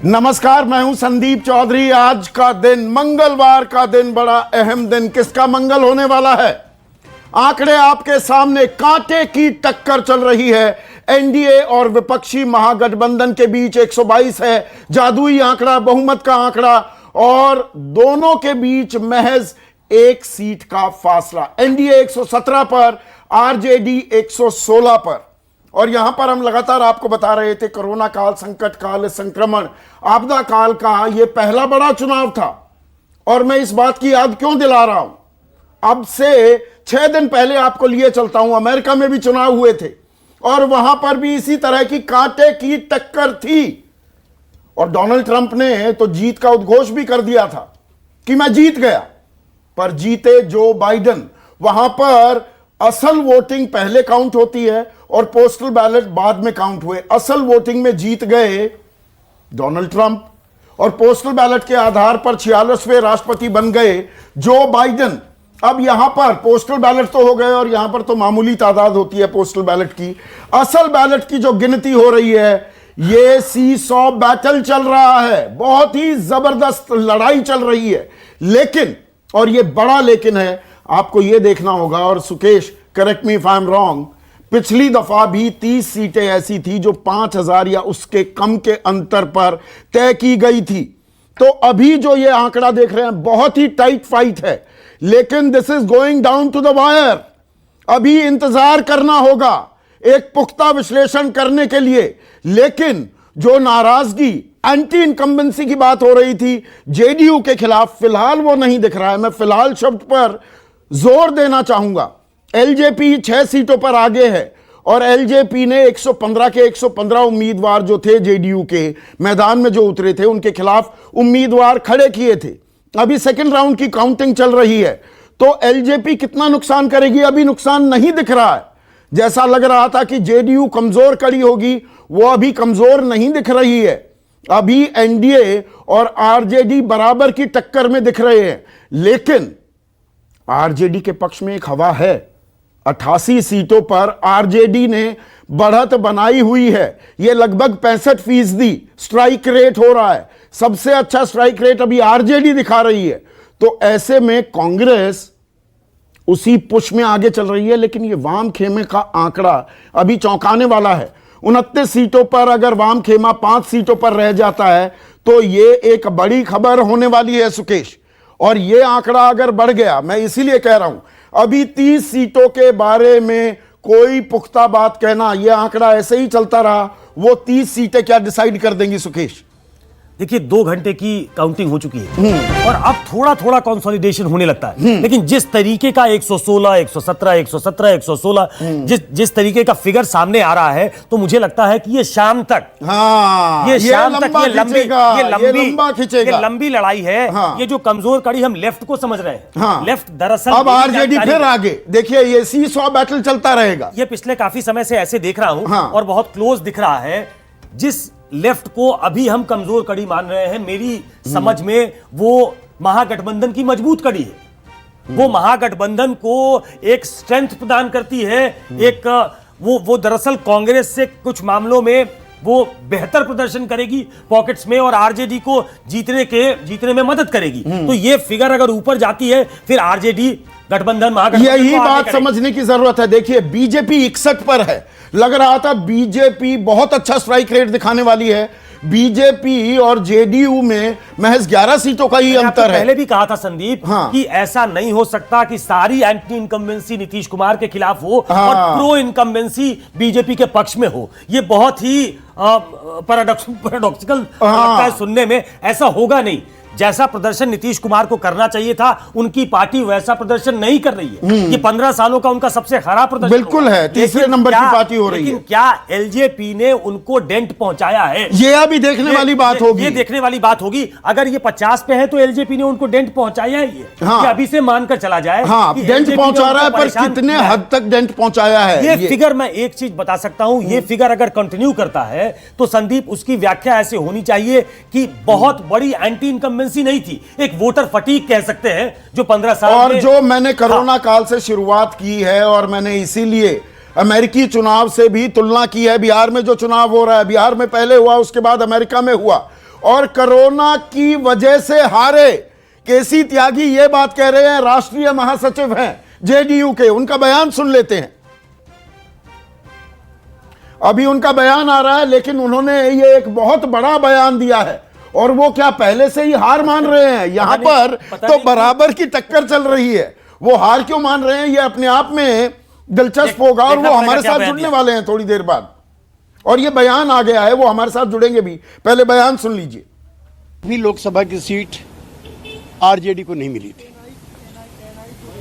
नमस्कार, मैं हूं संदीप चौधरी। आज का दिन, मंगलवार का दिन, बड़ा अहम दिन। किसका मंगल होने वाला है? आंकड़े आपके सामने, कांटे की टक्कर चल रही है। एनडीए और विपक्षी महागठबंधन के बीच 122 है जादुई आंकड़ा, बहुमत का आंकड़ा, और दोनों के बीच महज एक सीट का फासला। एनडीए 117 पर, आरजेडी 116 पर। और यहां पर हम लगातार आपको बता रहे थे, कोरोना काल, संकट काल, संक्रमण, आपदा काल का यह पहला बड़ा चुनाव था। और मैं इस बात की याद क्यों दिला रहा हूं? अब से 6 दिन पहले आपको लिए चलता हूं, अमेरिका में भी चुनाव हुए थे और वहां पर भी इसी तरह की कांटे की टक्कर थी। और डोनाल्ड ट्रंप ने तो जीत का उद्घोष भी कर दिया था कि मैं जीत गया, पर जीते जो बाइडेन। वहां पर असल वोटिंग पहले काउंट होती है और पोस्टल बैलेट बाद में काउंट हुए। असल वोटिंग में जीत गए डोनाल्ड ट्रंप और पोस्टल बैलेट के आधार पर 46वें राष्ट्रपति बन गए जो बाइडेन। अब यहां पर पोस्टल बैलेट तो हो गए और यहां पर तो मामूली तादाद होती है पोस्टल बैलेट की। असल बैलेट की जो गिनती हो रही है, ये सी-सॉ बैटल चल रहा है, बहुत ही जबरदस्त लड़ाई चल रही है। लेकिन, और ये बड़ा लेकिन है, आपको ये देखना होगा, और Sukesh correct me if I am wrong, पिछली दफा भी 30 सीटें ऐसी थी जो 5000 या उसके कम के अंतर पर तय की गई थी। तो अभी जो ये आंकड़ा देख रहे हैं, बहुत ही टाइट फाइट है, लेकिन this is going down to the wire. अभी इंतजार करना होगा एक पुख्ता विश्लेषण करने के लिए। लेकिन जो नाराजगी, एंटी इनकम्बेंसी की बात हो रही थी जेडीयू के खिलाफ, फिलहाल वो नहीं दिख रहा है। मैं फिलहाल शब्द पर जोर देना चाहूंगा। एलजेपी 6 सीटों पर आगे है और एलजेपी ने 115 के 115 उम्मीदवार जो थे जेडीयू के मैदान में जो उतरे थे, उनके खिलाफ उम्मीदवार खड़े किए थे। अभी सेकंड राउंड की काउंटिंग चल रही है, तो एलजेपी कितना नुकसान करेगी अभी नुकसान नहीं दिख रहा है। जैसा लग रहा था कि जेडीयू कमजोर कड़ी होगी, वो अभी कमजोर नहीं दिख रही है। अभी एनडीए और आरजेडी बराबर की टक्कर में दिख रहे हैं। लेकिन आरजेडी के पक्ष में एक हवा है। 88 सीटों पर आरजेडी ने बढ़त बनाई हुई है। यह लगभग 65% स्ट्राइक रेट हो रहा है। सबसे अच्छा स्ट्राइक रेट अभी आरजेडी दिखा रही है। तो ऐसे में कांग्रेस उसी पुश में आगे चल रही है। लेकिन यह वाम खेमे का आंकड़ा अभी चौंकाने वाला है। 29 सीटों पर अगर वाम खेमा 5 सीटों पर रह जाता है तो यह एक बड़ी खबर होने वाली है सुकेश। और यह आंकड़ा अगर बढ़ गया, मैं इसीलिए कह रहा हूं, अभी 30 सीटों के बारे में कोई पुख्ता बात कहना, यह आंकड़ा ऐसे ही चलता रहा, वो 30 सीटें क्या डिसाइड कर देंगी सुकेश? देखिए, 2 घंटे की काउंटिंग हो चुकी है और अब थोड़ा थोड़ा कंसोलिडेशन होने लगता है। लेकिन जिस तरीके का 116, 117, 117, 116 जिस तरीके का फिगर सामने आ रहा है, तो मुझे लगता है कि ये शाम तक, ये लंबी लड़ाई है। ये जो कमजोर कड़ी हम लेफ्ट को समझ रहे हैं, लेफ्ट दरअसल अब आरजेडी फिर आगे, देखिए ये सी-सॉ बैटल चलता रहेगा। ये पिछले काफी समय से ऐसे देख रहा हूं और बहुत क्लोज दिख रहा है। जिस लेफ्ट को अभी हम कमजोर कड़ी मान रहे हैं, मेरी समझ में वो महागठबंधन की मजबूत कड़ी है। वो महागठबंधन को एक स्ट्रेंथ प्रदान करती है। एक वो दरअसल कांग्रेस से कुछ मामलों में वो बेहतर प्रदर्शन करेगी पॉकेट्स में और आरजेडी को जीतने में मदद करेगी। तो ये फिगर अगर ऊपर जाती है, फिर आरजेडी गठबंधन महागठबंधन, यही बात समझने की जरूरत है। देखिए, बीजेपी 61 पर है। लग रहा था बीजेपी बहुत अच्छा स्ट्राइक रेट दिखाने वाली है। बीजेपी और जेडीयू में महज 11 सीटों का ही अंतर है। पहले भी कहा था संदीप कि ऐसा नहीं हो सकता कि सारी एंटी इनकम्बेंसी नीतीश कुमार के खिलाफ हो और प्रो इनकम्बेंसी बीजेपी के पक्ष में हो। ये बहुत ही पैराडॉक्सिकल लगता है सुनने में। ऐसा होगा नहीं। जैसा प्रदर्शन नीतीश कुमार को करना चाहिए था, उनकी पार्टी वैसा प्रदर्शन नहीं कर रही है। ये 15 सालों का उनका सबसे खराब प्रदर्शन बिल्कुल है। तीसरे नंबर की पार्टी हो रही है। लेकिन क्या एलजेपी ने उनको डेंट पहुंचाया है? ये अभी देखने वाली बात होगी। ये देखने वाली बात होगी। अगर ये 50 पे है तो एलजेपी ने उनको डेंट पहुंचाया है। ये अभी से मानकर चला जाए, डेंट पहुंचा रहा है, पर कितने हद तक डेंट पहुंचाया है? ये फिगर मैं एक चीज बता सकता हूं, ये फिगर अगर कंटिन्यू करता है तो संदीप, उसकी व्याख्या ऐसे होनी चाहिए कि बहुत बड़ी एंटी इनकम्बेंसी नहीं थी, एक वोटर फटीग कह सकते हैं जो 15 साल और जो मैंने कोरोना काल से शुरुआत की है और मैंने इसीलिए अमेरिकी चुनाव से भी तुलना की है। बिहार में जो चुनाव हो रहा है, बिहार में पहले हुआ, उसके बाद अमेरिका में हुआ, और कोरोना की वजह से हारे। केसी त्यागी ये बात कह रहे हैं, राष्ट्रीय महासचिव हैं जेडीयू के, उनका बयान सुन लेते हैं। अभी उनका बयान आ रहा है, लेकिन उन्होंने ये एक बहुत बड़ा बयान दिया है, और वो क्या पहले से ही हार मान रहे हैं? यहां पर तो बराबर की टक्कर चल रही है, वो हार क्यों मान रहे हैं ये अपने आप में दिलचस्प होगा। और वो हमारे साथ जुड़ने वाले हैं थोड़ी देर बाद, और ये बयान आ गया है, वो हमारे साथ जुड़ेंगे भी। पहले बयान सुन लीजिए। भी लोकसभा की सीट आरजेडी को नहीं मिली थी।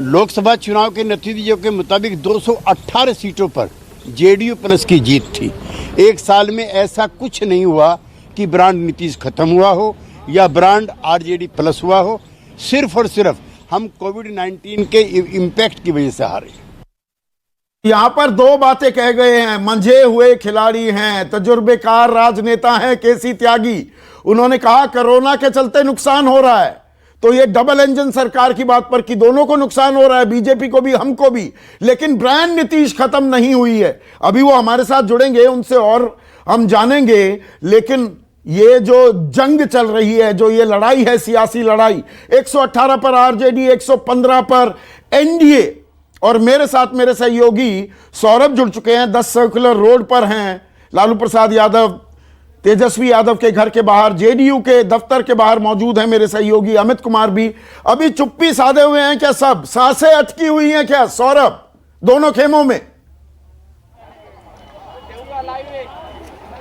लोकसभा चुनाव के नतीजों के मुताबिक 218 सीटों पर जेडीयू प्लस की जीत थी। एक साल में ऐसा कुछ नहीं हुआ कि ब्रांड नीतीश खत्म हुआ हो या ब्रांड आरजेडी प्लस हुआ हो। सिर्फ और सिर्फ हम कोविड-19 के इम्पैक्ट की वजह से हारे। यहां पर दो बातें कह गए हैं। मंझे हुए खिलाड़ी हैं, तजुर्बेकार राजनेता हैं केसी त्यागी। उन्होंने कहा कोरोना के चलते नुकसान हो रहा है, तो ये डबल इंजन सरकार की बात पर कि दोनों को नुकसान हो रहा है, बीजेपी को भी हमको भी, लेकिन ब्रांड नीतीश खत्म नहीं हुई है। अभी वो हमारे साथ जुड़ेंगे, उनसे और हम जानेंगे। लेकिन ये जो जंग चल रही है, जो ये लड़ाई है, सियासी लड़ाई, 118 पर आरजेडी, 115 पर एनडीए, और मेरे साथ मेरे सहयोगी सौरभ जुड़ चुके हैं, 10 सर्कुलर रोड पर हैं, लालू प्रसाद यादव, तेजस्वी यादव के घर के बाहर, जेडीयू के दफ्तर के बाहर मौजूद हैं मेरे सहयोगी अमित कुमार भी। अभी चुप्पी साधे हुए हैं क्या सब? सांसें अटकी हुई हैं क्या सौरभ दोनों खेमों में?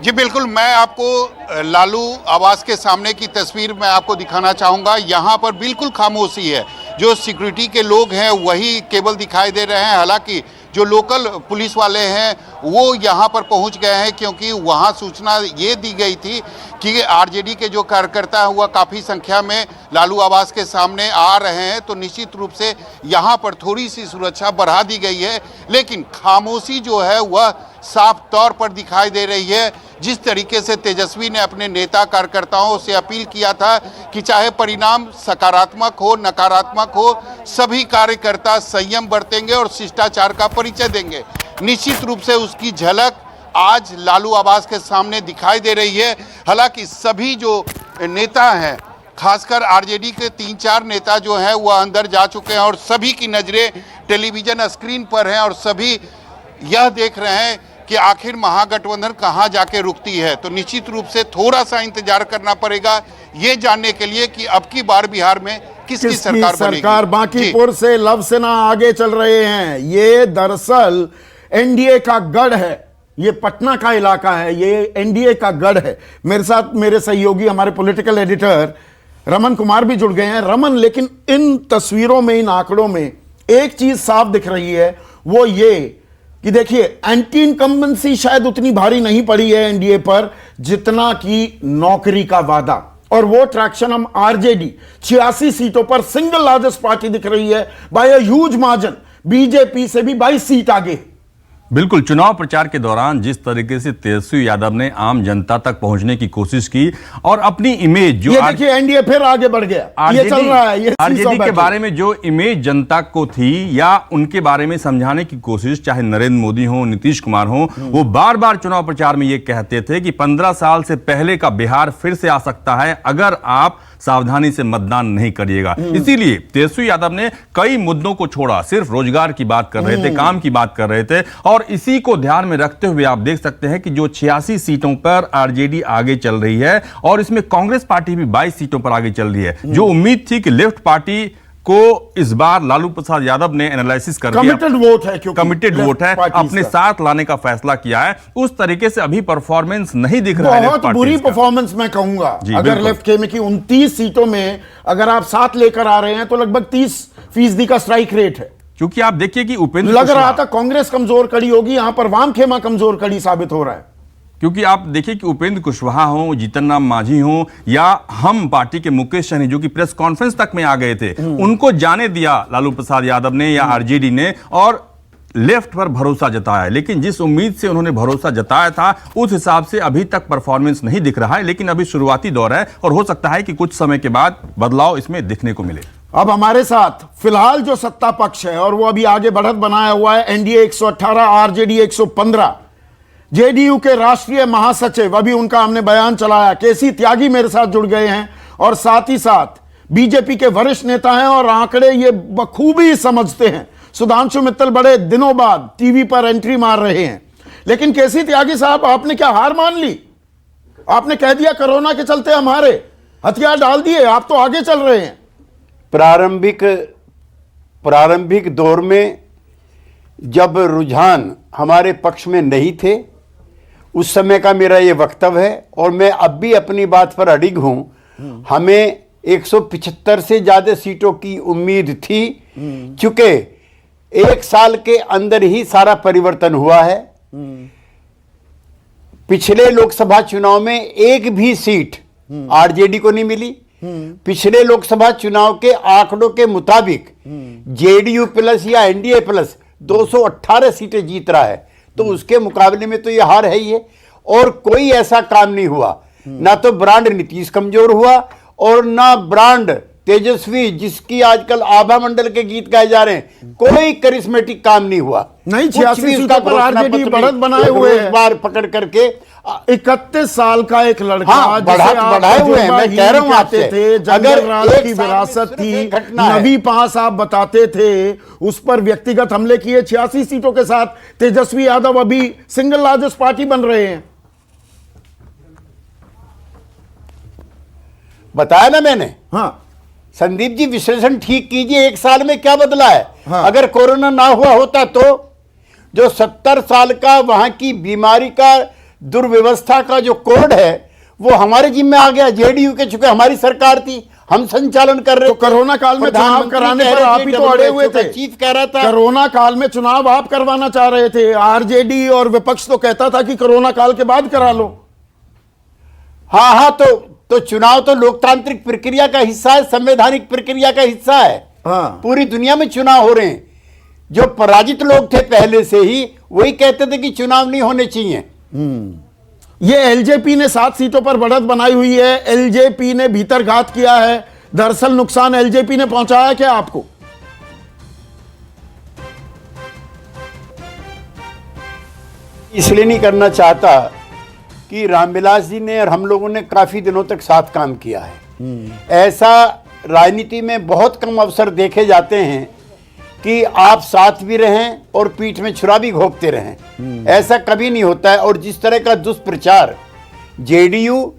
जी बिल्कुल, मैं आपको लालू आवास के सामने की तस्वीर मैं आपको दिखाना चाहूँगा। यहाँ पर बिल्कुल खामोशी है। जो सिक्योरिटी के लोग हैं वही केवल दिखाई दे रहे हैं। हालांकि जो लोकल पुलिस वाले हैं वो यहाँ पर पहुँच गए हैं, क्योंकि वहाँ सूचना ये दी गई थी कि आरजेडी के जो कार्यकर्ता हैं वह काफ़ी संख्या में लालू आवास के सामने आ रहे हैं, तो निश्चित रूप से यहाँ पर थोड़ी सी सुरक्षा बढ़ा दी गई है। लेकिन खामोशी जो है वह साफ तौर पर दिखाई दे रही है। जिस तरीके से तेजस्वी ने अपने नेता कार्यकर्ताओं से अपील किया था कि चाहे परिणाम सकारात्मक हो नकारात्मक हो, सभी कार्यकर्ता संयम बरतेंगे और शिष्टाचार का परिचय देंगे, निश्चित रूप से उसकी झलक आज लालू आवास के सामने दिखाई दे रही है। हालांकि सभी जो नेता हैं, खासकर आरजेडी के 3-4 नेता जो हैं वह अंदर जा चुके हैं, और सभी की नज़रें टेलीविज़न स्क्रीन पर हैं, और सभी यह देख रहे हैं कि आखिर महागठबंधन कहां जाके रुकती है। तो निश्चित रूप से थोड़ा सा इंतजार करना पड़ेगा ये जानने के लिए कि अब की बार बिहार में किसकी सरकार बनेगी। बांकीपुर से लव सेना आगे चल रहे हैं। ये दरअसल एनडीए का गढ़ है, ये पटना का इलाका है, ये एनडीए का गढ़ है। मेरे साथ मेरे सहयोगी हमारे पॉलिटिकल एडिटर रमन कुमार भी जुड़ गए हैं। रमन, लेकिन इन तस्वीरों में, इन आंकड़ों में एक चीज साफ दिख रही है, वो ये कि देखिए एंटी इनकम्बेंसी शायद उतनी भारी नहीं पड़ी है एनडीए पर जितना कि नौकरी का वादा, और वो ट्रैक्शन हम आरजेडी 86 सीटों पर सिंगल लार्जेस्ट पार्टी दिख रही है by a huge margin, BJP से भी 22 सीट आगे। बिल्कुल, चुनाव प्रचार के दौरान जिस तरीके से तेजस्वी यादव ने आम जनता तक पहुंचने की कोशिश की और अपनी इमेज जो ये देखिए एनडीए फिर आगे बढ़ गया, ये चल रहा है, ये आरजेडी के बारे में जो इमेज जनता को थी या उनके बारे में समझाने की कोशिश, चाहे नरेंद्र मोदी हो, नीतीश कुमार हो, वो बार बार चुनाव प्रचार में ये कहते थे कि 15 साल से पहले का बिहार फिर से आ सकता है अगर आप सावधानी से मतदान नहीं करिएगा। इसीलिए तेजस्वी यादव ने कई मुद्दों को छोड़ा, सिर्फ रोजगार की बात कर रहे थे, काम की बात कर रहे थे, और इसी को ध्यान में रखते हुए आप देख सकते हैं कि जो 86 सीटों पर आरजेडी आगे चल रही है, और इसमें कांग्रेस पार्टी भी 22 सीटों पर आगे चल रही है। जो उम्मीद थी कि लेफ्ट पार्टी को इस बार लालू प्रसाद यादव ने एनालिसिस कर दिया, कमिटेड वोट है, क्योंकि कमिटेड वोट है, अपने साथ लाने का फैसला किया है, उस तरीके से अभी परफॉर्मेंस नहीं दिख रहा है। बहुत बुरी परफॉर्मेंस मैं कहूंगा। अगर लेफ्ट के में की 29 सीटों में अगर आप साथ लेकर आ रहे हैं तो लगभग 30% का स्ट्राइक रेट है। क्योंकि आप देखिए कि उपेंद्र लग रहा था कांग्रेस कमजोर कड़ी होगी, यहां पर वाम खेमा कमजोर कड़ी साबित हो रहा है। क्योंकि आप देखिए कि उपेंद्र कुशवाहा हो, जीतन राम मांझी हो, या हम पार्टी के मुकेश सहनी जो कि प्रेस कॉन्फ्रेंस तक में आ गए थे, उनको जाने दिया लालू प्रसाद यादव ने या आरजेडी ने, और लेफ्ट पर भरोसा जताया। लेकिन जिस उम्मीद से उन्होंने भरोसा जताया था उस हिसाब से अभी तक परफॉर्मेंस नहीं दिख रहा है। लेकिन अभी शुरुआती दौर है और हो सकता है कि कुछ समय के बाद बदलाव इसमें दिखने को मिले। अब हमारे साथ फिलहाल जो सत्ता पक्ष है और वो अभी आगे बढ़त बनाया हुआ है, एनडीए 118, आरजेडी 115, जेडीयू के राष्ट्रीय महासचिव, अभी उनका हमने बयान चलाया, केसी त्यागी मेरे साथ जुड़ गए हैं और साथ ही साथ बीजेपी के वरिष्ठ नेता हैं और आंकड़े ये बखूबी समझते हैं। सुधांशु मित्तल बड़े दिनों बाद टीवी पर एंट्री मार रहे हैं। लेकिन केसी त्यागी साहब, आपने क्या हार मान ली? आपने कह दिया कोरोना के चलते हमारे हथियार डाल दिए, आप तो आगे चल रहे हैं। प्रारंभिक दौर में जब रुझान हमारे पक्ष में नहीं थे, उस समय का मेरा ये वक्तव्य है और मैं अब भी अपनी बात पर अडिग हूं। हमें 175 से ज्यादा सीटों की उम्मीद थी, चूंकि एक साल के अंदर ही सारा परिवर्तन हुआ है। पिछले लोकसभा चुनाव में एक भी सीट आरजेडी को नहीं मिली। पिछले लोकसभा चुनाव के आंकड़ों के मुताबिक जेडीयू प्लस या एनडीए प्लस 218 सीटें जीत रहा है, तो उसके मुकाबले में तो यह हार है ही है। और कोई ऐसा काम नहीं हुआ, ना तो ब्रांड नीतीश कमजोर हुआ और ना ब्रांड तेजस्वी, जिसकी आजकल आभा मंडल के गीत गाए जा रहे हैं, कोई करिश्मेटिक काम नहीं हुआ। नहीं, 86 सीटों पर आरजेडी बढ़त बनाए हुए है। बार पकड़ करके 31 साल का एक लड़का, हाँ, बढ़ाए हुए हैं। मैं कह रहा हूं आपसे, थे अगर की विरासत थी, नबी पास आप बताते थे, उस पर व्यक्तिगत हमले किए। 86 सीटों के साथ तेजस्वी यादव अभी सिंगल लार्जेस्ट पार्टी बन रहे हैं। बताया ना मैंने। हाँ संदीप जी, विश्लेषण ठीक कीजिए, एक साल में क्या बदला है। हाँ। अगर कोरोना ना हुआ होता तो जो 70 साल का वहां की बीमारी का, दुर्व्यवस्था का जो कोड है, वो हमारे जिम्मे आ गया जेडीयू के, चूंकि हमारी सरकार थी, हम संचालन कर रहे। तो कोरोना काल में चुनाव कराने पर आप ही तो अड़े हुए थे। चीफ कह रहा था कोरोना काल में चुनाव आप करवाना चाह रहे थे। आरजेडी और विपक्ष तो कहता था कि कोरोना काल के बाद करा लो। हाँ, तो चुनाव तो लोकतांत्रिक प्रक्रिया का हिस्सा है, संवैधानिक प्रक्रिया का हिस्सा है। हाँ। पूरी दुनिया में चुनाव हो रहे हैं। जो पराजित लोग थे पहले से ही, वही कहते थे कि चुनाव नहीं होने चाहिए। ये एलजेपी ने 7 सीटों पर बढ़त बनाई हुई है। एलजेपी ने भीतरघात किया है। दरअसल नुकसान एलजेपी ने पहुंचाया क्या आपको? इसलिए नहीं करना चाहता कि रामविलास जी ने और हम लोगों ने काफी दिनों तक साथ काम किया है। ऐसा राजनीति में बहुत कम अवसर देखे जाते हैं कि आप साथ भी रहें और पीठ में छुरा भी घोंपते रहें। ऐसा कभी नहीं होता है। और जिस तरह का दुष्प्रचार जेडीयू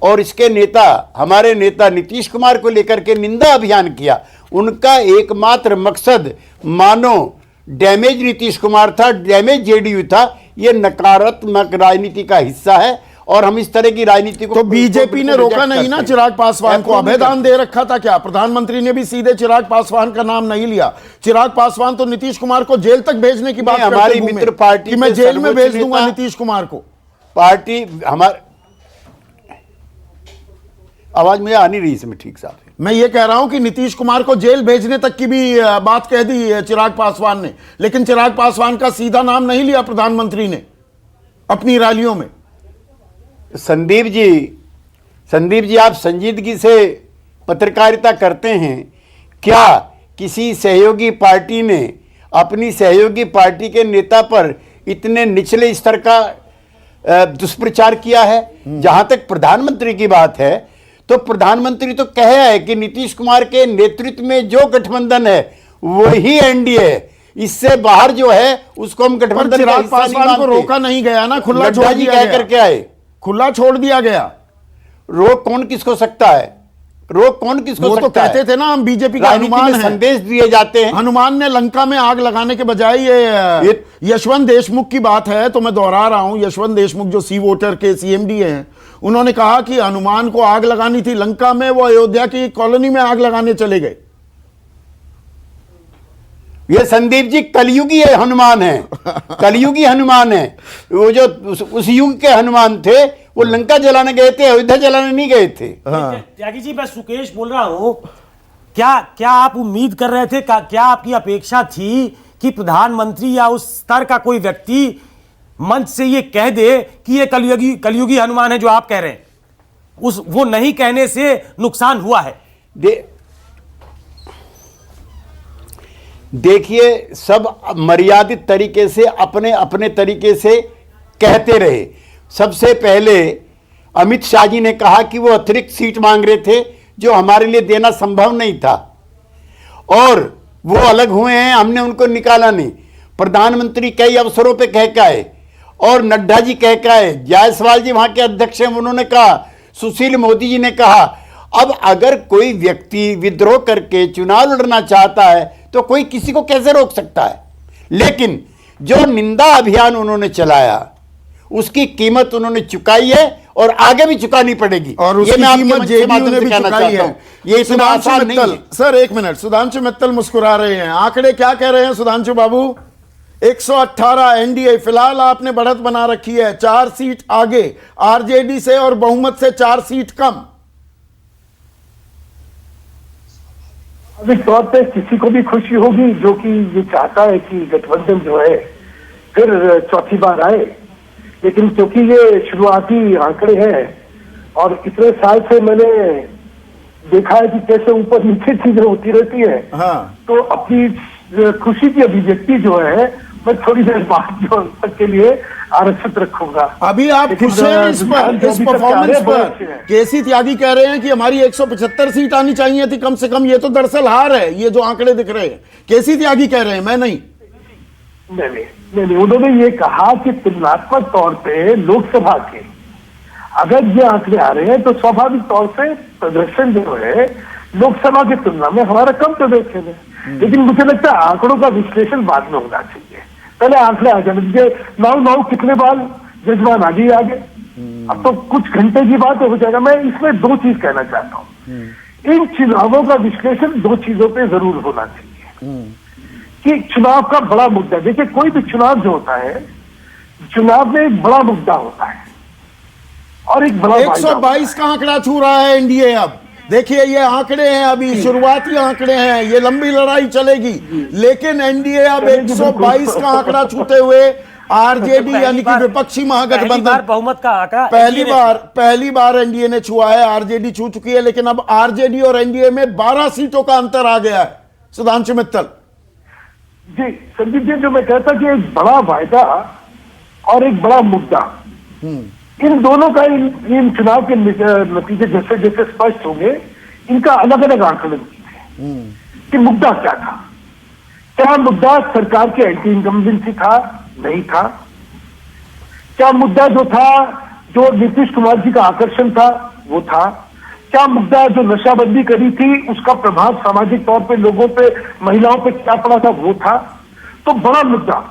और इसके नेता, हमारे नेता नीतीश कुमार को लेकर के निंदा अभियान किया, उनका एकमात्र मकसद मानो डैमेज नीतीश कुमार था, डैमेज जेडीयू था। ये नकारात्मक राजनीति का हिस्सा है और हम इस तरह की राजनीति को, तो बीजेपी ने रोका नहीं ना चिराग पासवान को? अभेदान दे रखा था क्या? प्रधानमंत्री ने भी सीधे चिराग पासवान का नाम नहीं लिया। चिराग पासवान तो नीतीश कुमार को जेल तक भेजने की बात करते हमारी मित्र पार्टी कि मैं जेल में भेज दूंगा नीतीश कुमार को। पार्टी हमारे, आवाज मुझे आ नहीं रही इसमें ठीक साहब। मैं ये कह रहा हूं कि नीतीश कुमार को जेल भेजने तक की भी बात कह दी चिराग पासवान ने, लेकिन चिराग पासवान का सीधा नाम नहीं लिया प्रधानमंत्री ने अपनी रैलियों में। संदीप जी, आप संजीदगी से पत्रकारिता करते हैं क्या? किसी सहयोगी पार्टी ने अपनी सहयोगी पार्टी के नेता पर इतने निचले स्तर का दुष्प्रचार किया है? जहां तक प्रधानमंत्री की बात है, तो प्रधानमंत्री तो कह है कि नीतीश कुमार के नेतृत्व में जो गठबंधन है वही एनडीए है, इससे बाहर जो है उसको हम गठबंधन चिराग पासवान को रोका नहीं गया ना, खुला छोड़ दिया गया। करके आए, खुला छोड़ दिया गया। रोक कौन किसको सकता है? रोक कौन किसको वो सकता तो कहते है? थे ना, हम बीजेपी का हनुमान है। संदेश दिए जाते हैं। हनुमान ने लंका में आग लगाने के बजाय ये यशवंत देशमुख की बात है, तो मैं दोहरा रहा हूं। यशवंत देशमुख जो सी वोटर के सीएमडी हैं, उन्होंने कहा कि हनुमान को आग लगानी थी लंका में, वो अयोध्या की कॉलोनी में आग लगाने चले गए। ये संदीप जी कलयुगी हनुमान है, कलयुगी हनुमान है। वो जो उस युग के हनुमान थे, वो लंका जलाने गए थे, अयोध्या जलाने नहीं गए थे। त्यागी जी, मैं सुकेश बोल रहा हूं। क्या आप उम्मीद कर रहे थे, क्या आपकी अपेक्षा थी कि प्रधानमंत्री या उस स्तर का कोई व्यक्ति मंच से ये कह दे कि ये कलयुगी हनुमान है जो आप कह रहे हैं? वो नहीं कहने से नुकसान हुआ है। देखिए, सब मर्यादित तरीके से अपने अपने तरीके से कहते रहे। सबसे पहले अमित शाह जी ने कहा कि वो अतिरिक्त सीट मांग रहे थे जो हमारे लिए देना संभव नहीं था, और वो अलग हुए हैं, हमने उनको निकाला नहीं। प्रधानमंत्री कई अवसरों पे कह के आए, और नड्डा जी कह के आए, जायसवाल जी वहां के अध्यक्ष हैं, उन्होंने कहा, सुशील मोदी जी ने कहा। अब अगर कोई व्यक्ति विद्रोह करके चुनाव लड़ना चाहता है तो कोई किसी को कैसे रोक सकता है? लेकिन जो निंदा अभियान उन्होंने चलाया उसकी कीमत उन्होंने चुकाई है और आगे भी चुकानी पड़ेगी, और उसकी कीमत जेडीयू ने भी चुकाई है। ये इतना आसान नहीं है। सर एक मिनट, सुधांशु मित्तल मुस्कुरा रहे हैं। आंकड़े क्या कह रहे हैं सुधांशु बाबू? 118 एनडीए फिलहाल आपने बढ़त बना रखी है, 4 सीट आगे आरजेडी से और बहुमत से 4 सीट कम। स्वाभाविक तौर पे किसी को भी खुशी होगी जो कि ये चाहता है कि गठबंधन जो है फिर चौथी बार आए, लेकिन क्योंकि ये शुरुआती आंकड़े हैं और इतने साल से मैंने देखा है कि कैसे ऊपर नीचे चीजें होती रहती है, हाँ। तो अपनी खुशी की अभिव्यक्ति जो है मैं थोड़ी देर बाद जो तक के लिए आरक्षित रखूंगा। अभी आप खुश हैं इस परफॉर्मेंस पर? केसी त्यागी कह रहे हैं कि हमारी 175 सीट आनी चाहिए थी कम से कम, ये तो दरअसल हार है, ये जो आंकड़े दिख रहे हैं। केसी त्यागी कह रहे हैं, मैं नहीं। नहीं, उन्होंने ये कहा कि तुलनात्मक तौर पे लोकसभा के अगर ये आंकड़े आ रहे हैं तो स्वाभाविक तौर से प्रदर्शन जो है लोकसभा की तुलना में हमारा कम प्रदर्शन है। लेकिन मुझे लगता है आंकड़ों का विश्लेषण बाद में होना चाहिए, पहले आंकड़े आ जाने दीजिए। नाउ कितने बार जजमान आगे आगे, अब तो कुछ घंटे की बात हो जाएगा। मैं इसमें 2 चीज कहना चाहता हूँ। इन चुनावों का विश्लेषण 2 चीजों पे जरूर होना चाहिए कि चुनाव का बड़ा मुद्दा, देखिए कोई भी चुनाव जो होता है, चुनाव में एक बड़ा मुद्दा होता है और एक बड़ा 122 का आंकड़ा छू रहा है एनडीए। अब देखिए ये आंकड़े हैं, अभी शुरुआती आंकड़े हैं, ये लंबी लड़ाई चलेगी, लेकिन एनडीए अब 122 का आंकड़ा छूते हुए आरजेडी यानी कि विपक्षी महागठबंधन बहुमत का आंकड़ा पहली बार एनडीए ने छुआ है। आरजेडी छू चुकी है, लेकिन अब आरजेडी और एनडीए में 12 सीटों का अंतर आ गया है। सुधांशु मित्तल जी, संदीप जी, जो मैं कहता कि एक बड़ा वायदा और एक बड़ा मुद्दा, इन दोनों का इन चुनाव के नतीजे जैसे जैसे स्पष्ट होंगे, इनका अलग अलग आंकलन कि मुद्दा क्या था। क्या मुद्दा सरकार के एंटी इनकम्बेंसी था? नहीं था। क्या मुद्दा जो था, जो नीतीश कुमार जी का आकर्षण था, वो था? क्या मुद्दा जो नशाबंदी करी थी उसका प्रभाव सामाजिक तौर पे लोगों पे, महिलाओं पे क्या पड़ा था, वो था? तो बड़ा मुद्दा।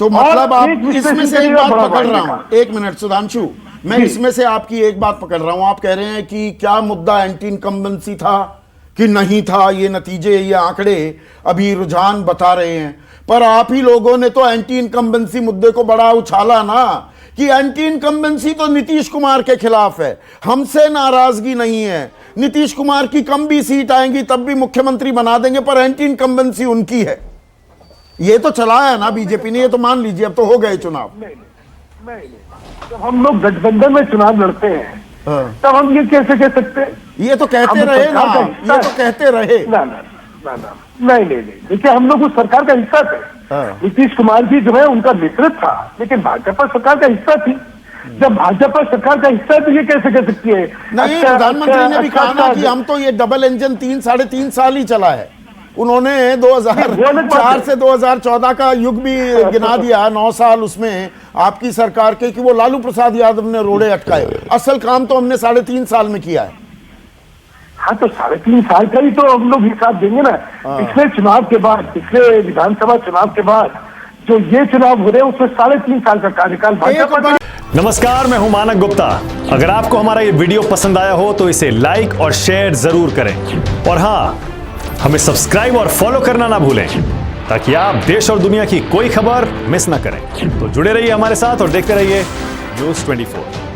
तो मतलब आप इसमें से एक बात पकड़ रहा हूं, 1 मिनट सुधांशु, मैं इसमें से आपकी एक बात पकड़ रहा हूं। आप कह रहे हैं कि क्या मुद्दा एंटी इनकम्बेंसी था कि नहीं था, ये नतीजे, ये आंकड़े अभी रुझान बता रहे हैं। पर आप ही लोगों ने तो एंटी इनकम्बेंसी मुद्दे को बड़ा उछाला ना, कि एंटी इनकम्बेंसी तो नीतीश कुमार के खिलाफ है, हमसे नाराजगी नहीं है, नीतीश कुमार की कम भी सीट आएंगी तब भी मुख्यमंत्री बना देंगे, पर एंटी इनकम्बेंसी उनकी है। ये तो चला है ना बीजेपी ने, ये तो मान लीजिए, अब तो हो गए चुनाव। नहीं, जब हम लोग गठबंधन में चुनाव लड़ते हैं तब हम ये कैसे कह सकते हैं? ये तो कहते रहे ना, ये तो कहते रहे ना। नहीं, देखिए हम लोग उस सरकार का हिस्सा थे। नीतीश कुमार जी जो है उनका मित्र था, लेकिन भाजपा सरकार का हिस्सा थी। जब भाजपा सरकार का हिस्सा है तो ये कैसे कह सकती है? नहीं, प्रधानमंत्री ने भी कहा ना कि हम तो ये डबल इंजन 3-3.5 साल ही चला है। उन्होंने 2004 से 2014 का युग भी गिना दिया, 9 साल उसमें आपकी सरकार के, कि वो लालू प्रसाद यादव ने रोड़े अटकाए। असल काम तो हमने 3.5 साल में किया है। हाँ, तो 3.5 साल का ही तो हम लोग हिसाब देंगे ना। पिछले चुनाव के बाद, पिछले विधानसभा चुनाव के बाद जो ये चुनाव हो रहे हैं उसमें 3.5 साल का कार्यकाल भाजपा। नमस्कार, मैं हूं मानक गुप्ता। अगर आपको हमारा ये वीडियो पसंद आया हो तो इसे लाइक और शेयर जरूर करें, और हाँ, हमें सब्सक्राइब और फॉलो करना ना भूलें ताकि आप देश और दुनिया की कोई खबर मिस ना करें। तो जुड़े रहिए हमारे साथ और देखते रहिए News 24।